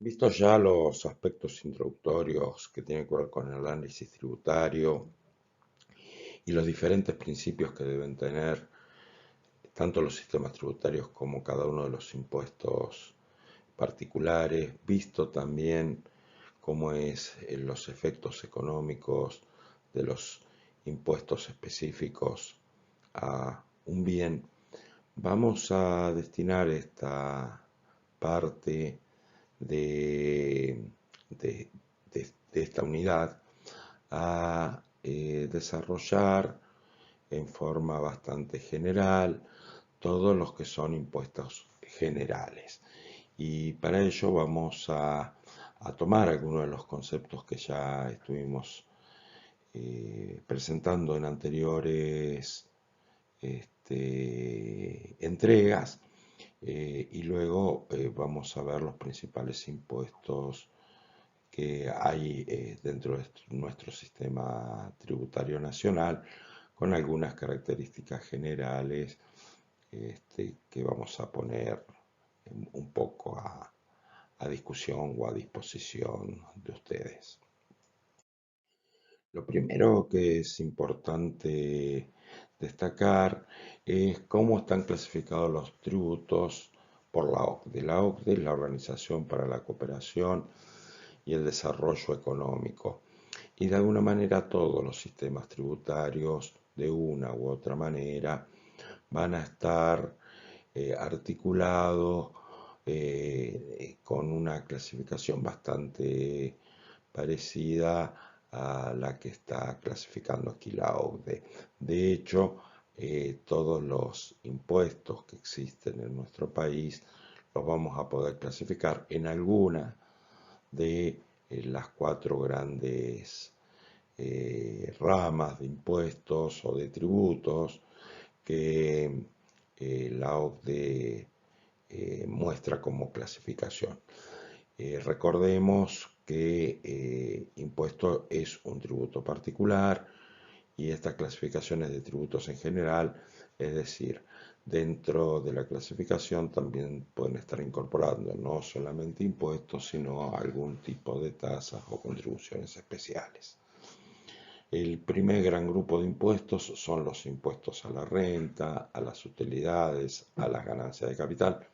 Vistos ya los aspectos introductorios que tienen que ver con el análisis tributario y los diferentes principios que deben tener tanto los sistemas tributarios como cada uno de los impuestos particulares, visto también cómo es los efectos económicos de los impuestos específicos a un bien, vamos a destinar esta parte de, de- de esta unidad a desarrollar en forma bastante general todos los que son impuestos generales. Y para ello vamos a tomar algunos de los conceptos que ya estuvimos presentando en anteriores entregas, y luego vamos a ver los principales impuestos que hay dentro de nuestro sistema tributario nacional, con algunas características generales que vamos a poner un poco a discusión o a disposición de ustedes. Lo primero que es importante destacar es cómo están clasificados los tributos por la OCDE. La OCDE es la Organización para la Cooperación y el Desarrollo Económico. Y de alguna manera todos los sistemas tributarios, de una u otra manera, van a estar articulados con una clasificación bastante parecida a la que está clasificando aquí la OCDE. De hecho, todos los impuestos que existen en nuestro país los vamos a poder clasificar en alguna de las cuatro grandes ramas de impuestos o de tributos que la OCDE muestra como clasificación. Recordemos que impuesto es un tributo particular y estas clasificaciones de tributos en general, es decir, dentro de la clasificación también pueden estar incorporando no solamente impuestos, sino algún tipo de tasas o contribuciones especiales. El primer gran grupo de impuestos son los impuestos a la renta, a las utilidades, a las ganancias de capital,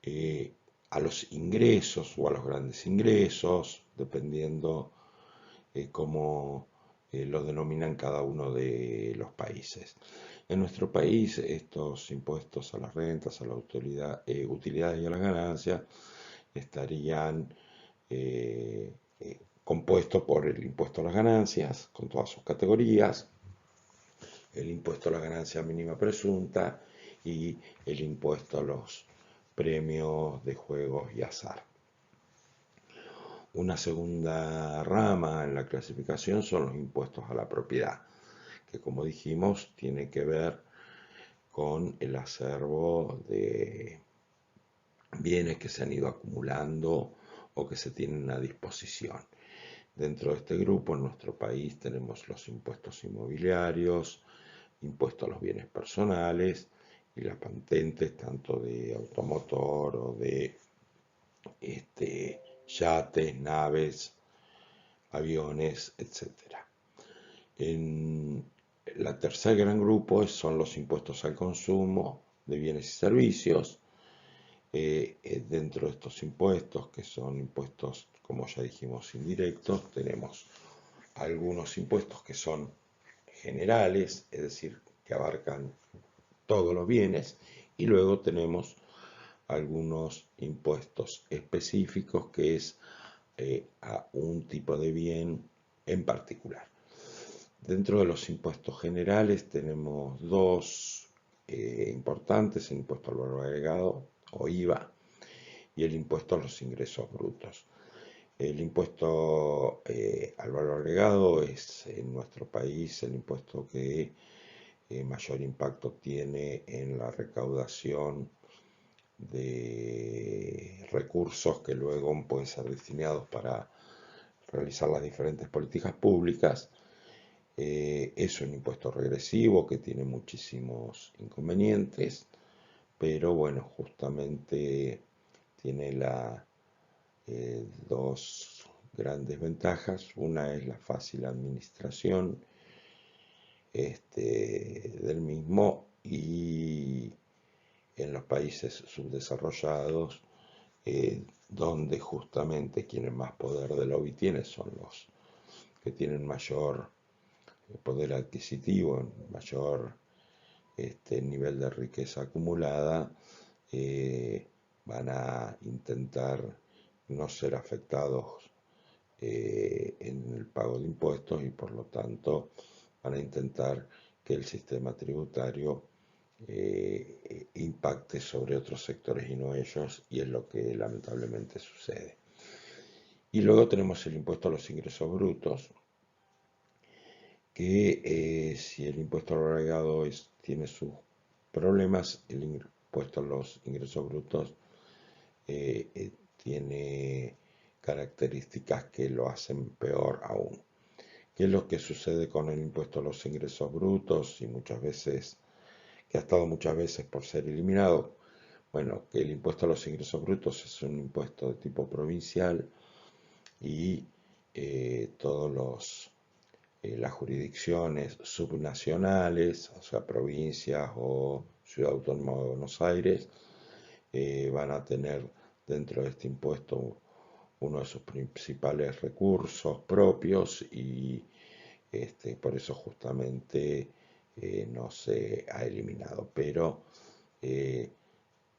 eh, a los ingresos o a los grandes ingresos, dependiendo cómo lo denominan cada uno de los países. En nuestro país, estos impuestos a las rentas, a la utilidades y a las ganancias estarían compuestos por el impuesto a las ganancias, con todas sus categorías, el impuesto a la ganancia mínima presunta y el impuesto a los premios de juegos y azar. Una segunda rama en la clasificación son los impuestos a la propiedad, que como dijimos tiene que ver con el acervo de bienes que se han ido acumulando o que se tienen a disposición. Dentro de este grupo, en nuestro país, tenemos los impuestos inmobiliarios, impuestos a los bienes personales y las patentes tanto de automotor o de yates, naves, aviones, etcétera. En la tercer gran grupo son los impuestos al consumo de bienes y servicios. Dentro de estos impuestos, que son impuestos, como ya dijimos, indirectos, tenemos algunos impuestos que son generales, es decir, que abarcan todos los bienes, y luego tenemos algunos impuestos específicos que es a un tipo de bien en particular. Dentro de los impuestos generales tenemos dos importantes, el impuesto al valor agregado o IVA y el impuesto a los ingresos brutos. El impuesto al valor agregado es en nuestro país el impuesto que mayor impacto tiene en la recaudación de recursos que luego pueden ser destinados para realizar las diferentes políticas públicas. Es un impuesto regresivo que tiene muchísimos inconvenientes, pero bueno, justamente tiene la dos grandes ventajas. Una es la fácil administración del mismo, y en los países subdesarrollados, donde justamente quienes más poder de lobby tienen son los que tienen mayor poder adquisitivo, mayor nivel de riqueza acumulada, van a intentar no ser afectados en el pago de impuestos, y por lo tanto van a intentar que el sistema tributario impacte sobre otros sectores y no ellos, y es lo que lamentablemente sucede. Y luego tenemos el impuesto a los ingresos brutos, que si el impuesto al agregado tiene sus problemas, el impuesto a los ingresos brutos tiene características que lo hacen peor aún. ¿Qué es lo que sucede con el impuesto a los ingresos brutos? Y muchas veces, que ha estado muchas veces por ser eliminado. Bueno, que el impuesto a los ingresos brutos es un impuesto de tipo provincial, y las jurisdicciones subnacionales, o sea, provincias o Ciudad Autónoma de Buenos Aires, van a tener dentro de este impuesto uno de sus principales recursos propios, y por eso justamente no se ha eliminado, pero eh,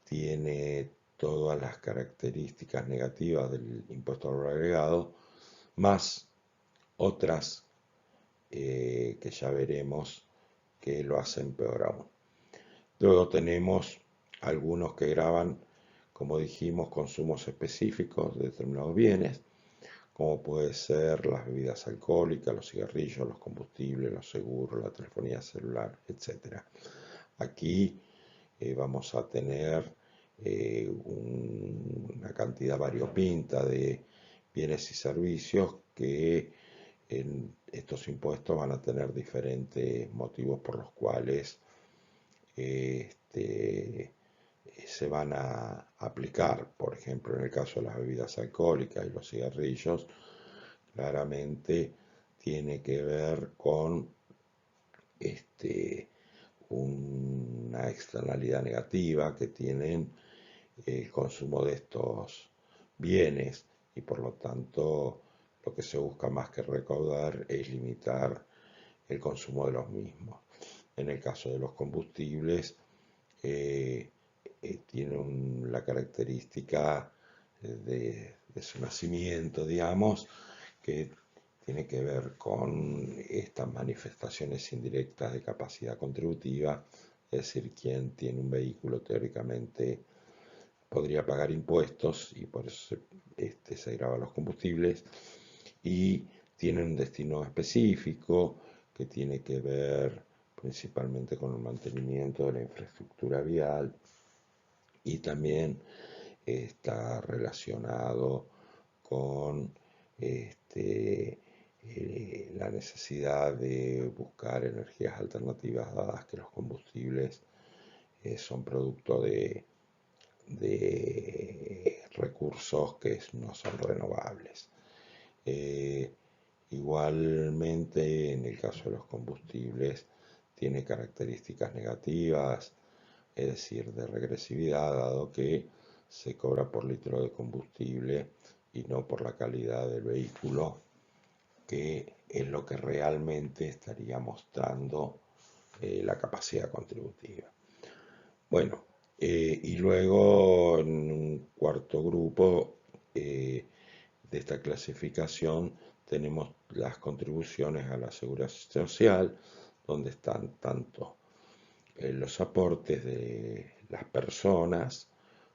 tiene todas las características negativas del impuesto al valor agregado, más otras que ya veremos que lo hacen peor aún. Luego tenemos algunos que graban, como dijimos, consumos específicos de determinados bienes, como puede ser las bebidas alcohólicas, los cigarrillos, los combustibles, los seguros, la telefonía celular, etc. Aquí vamos a tener una cantidad variopinta de bienes y servicios que en estos impuestos van a tener diferentes motivos por los cuales se van a aplicar. Por ejemplo, en el caso de las bebidas alcohólicas y los cigarrillos, claramente tiene que ver con una externalidad negativa que tienen el consumo de estos bienes, y por lo tanto lo que se busca más que recaudar es limitar el consumo de los mismos. En el caso de los combustibles, tiene la característica de su nacimiento, digamos, que tiene que ver con estas manifestaciones indirectas de capacidad contributiva, es decir, quien tiene un vehículo teóricamente podría pagar impuestos, y por eso se graban los combustibles, y tienen un destino específico que tiene que ver principalmente con el mantenimiento de la infraestructura vial, y también está relacionado con la necesidad de buscar energías alternativas, dadas que los combustibles son producto de recursos que no son renovables. Igualmente, en el caso de los combustibles, tiene características negativas, es decir, de regresividad, dado que se cobra por litro de combustible y no por la calidad del vehículo, que es lo que realmente estaría mostrando la capacidad contributiva. Bueno, y luego en un cuarto grupo de esta clasificación tenemos las contribuciones a la seguridad social, donde están tanto los aportes de las personas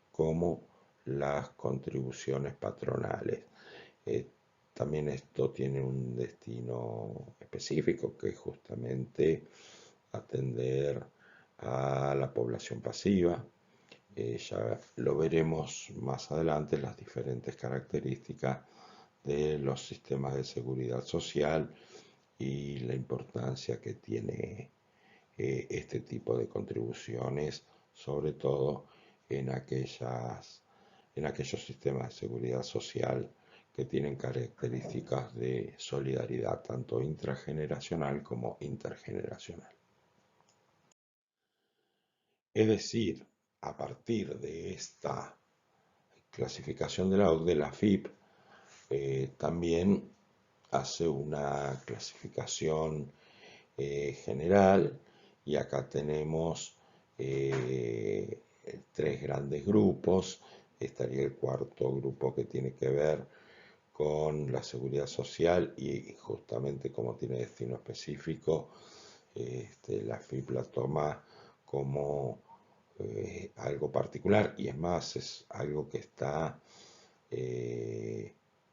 como las contribuciones patronales. Eh, También esto tiene un destino específico, que es justamente atender a la población pasiva. Ya lo veremos más adelante, las diferentes características de los sistemas de seguridad social y la importancia que tiene este tipo de contribuciones, sobre todo en aquellas en aquellos sistemas de seguridad social que tienen características de solidaridad tanto intrageneracional como intergeneracional. Es decir, a partir de esta clasificación de la OCDE, la FIP también hace una clasificación general, y acá tenemos tres grandes grupos. Estaría el cuarto grupo que tiene que ver con la seguridad social, y justamente como tiene destino específico, la FIP la toma como algo particular, y es más, es algo que está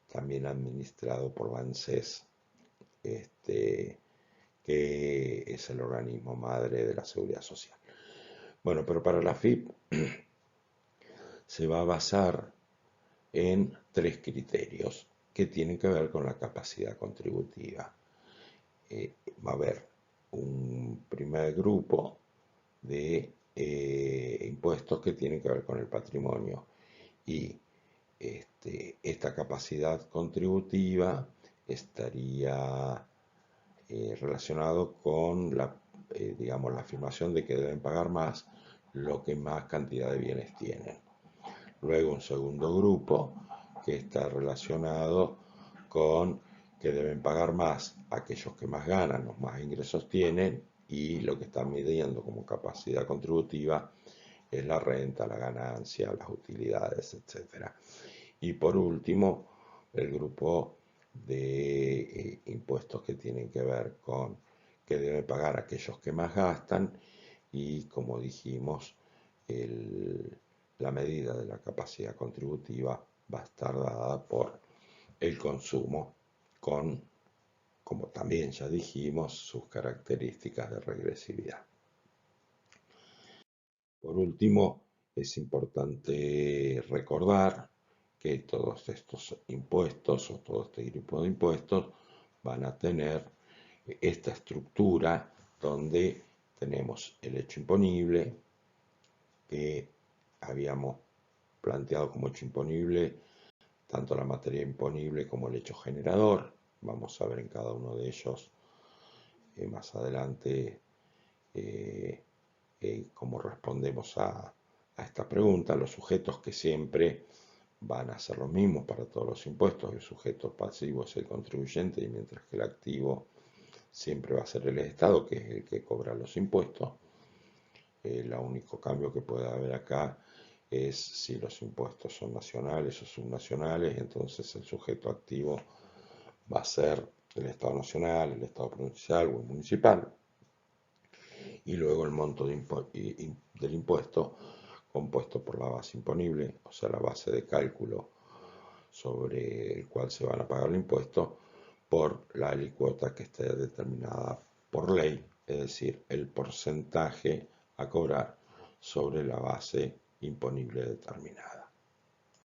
también administrado por la ANSES, que es el organismo madre de la seguridad social. Bueno, pero para la FIP se va a basar en tres criterios que tienen que ver con la capacidad contributiva. Va a haber un primer grupo de impuestos que tienen que ver con el patrimonio, y esta capacidad contributiva estaría relacionado con digamos, la afirmación de que deben pagar más lo que más cantidad de bienes tienen. Luego un segundo grupo que está relacionado con que deben pagar más aquellos que más ganan, los más ingresos tienen, y lo que están midiendo como capacidad contributiva es la renta, la ganancia, las utilidades, etc. Y por último, el grupo de impuestos que tienen que ver con que deben pagar aquellos que más gastan, y como dijimos, la medida de la capacidad contributiva va a estar dada por el consumo, con, como también ya dijimos, sus características de regresividad. Por último, es importante recordar que todos estos impuestos, o todo este grupo de impuestos, van a tener esta estructura donde tenemos el hecho imponible, que habíamos planteado como hecho imponible tanto la materia imponible como el hecho generador. Vamos a ver en cada uno de ellos más adelante cómo respondemos a esta pregunta. Los sujetos que siempre van a ser los mismos para todos los impuestos. El sujeto pasivo es el contribuyente, y mientras que el activo siempre va a ser el Estado, que es el que cobra los impuestos. El único cambio que puede haber acá es si los impuestos son nacionales o subnacionales. Entonces el sujeto activo va a ser el Estado nacional, el Estado provincial o el municipal, y luego el monto del impuesto, compuesto por la base imponible, o sea, la base de cálculo sobre el cual se van a pagar el impuesto, por la alícuota que esté determinada por ley, es decir, el porcentaje a cobrar sobre la base imponible determinada.